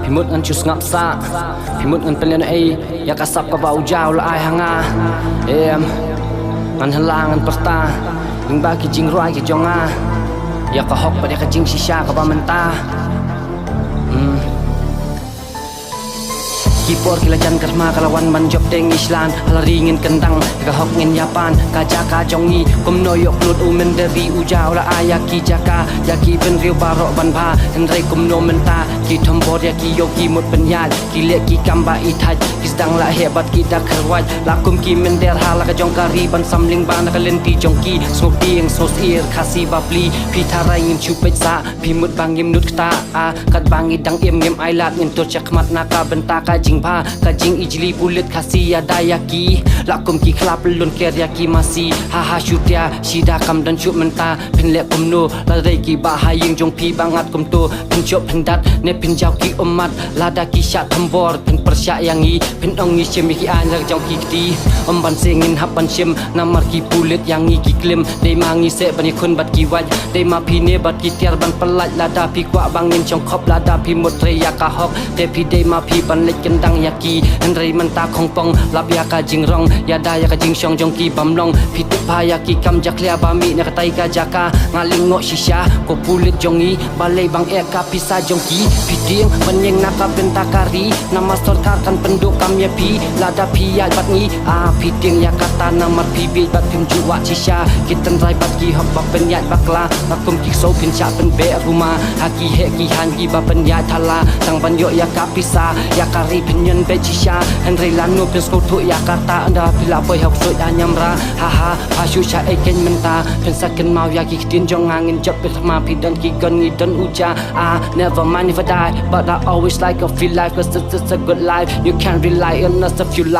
พิมุดเงินชุสงับซาพิมุดเงินเป็นเรียนไออยากกระสับกระเบาเจ้าละอายหางางันหันลางงันปะตายิงบากิจิงร้ายกิจงาอยากกระหอกไปเด็กจิงชิชากระบามันตาKipor kilajan karma kalawan manjob deng islan halari ngin kendang gahok ngin yapan kajaka jongi kumno yok lut umen dari ujau la ayaki jaka yaki ben riu barok ban ba henrei kumno menta ki thombor yaki yoki mut penyal ki lek ki kamba ithaj ki sedang la hebat ki dak kharwaj lakum ki mender hala ka jongkari ban samling ban ka lenti jongki smok tieng sos ir khasi bapli pitharai ngim chupet sa pimut bangim nut kta kat bangi dang ngim ai lat ngin tur chakmat naka benta ka jing pa kajing ijli bulit kasi ada yaki lakum ki klap lun ker yaki masih haha syutia sida kam dan syuk menta pen lek kumno ladai ki bahaying jong pi bangat kum tu pen chop pendat ne pen jau ki umat lada ki syak thambor pen persyak yangi pen ong ni sim ki an rak jau ki ti ban singin hapan sim namar ki bulit yangi ki klim dei mangi se bani kun bat ki waj dei ma pi ne bat ki tiar ban pelat lada pi kwa bangin chong khop lada pi mutre yakahok te pi dei ma pi ban lek kendang yaki henrei menta khongpong lap yaka jingrong yada yaka jingshong jongki bamlong pitu pa yaki kam jaklia bami ne katai ka jaka ngalingo shisha ko pulit jongi balai bang eka pisa jongki piding menyeng naka bentakari nama sorkar kan penduk kam yapi lada pi ya batni piding yakata nama pi bi bat pim juwa shisha kiten rai bat ki hop bak penyat bakla bakum ki so pin cha pen be rumah haki he ki han ki ba penyat thala sang banyo yaka pisa yakari nhân be chisha henrei lanu pen skotu yakata anda pila boy hok so anyamra haha pashu cha eken menta pen saken mau yaki tin jong angin jop pe ma pi dan ki gon ni don uja never mind if I die but I always like a feel life cause it's a good life you can't rely on us if you like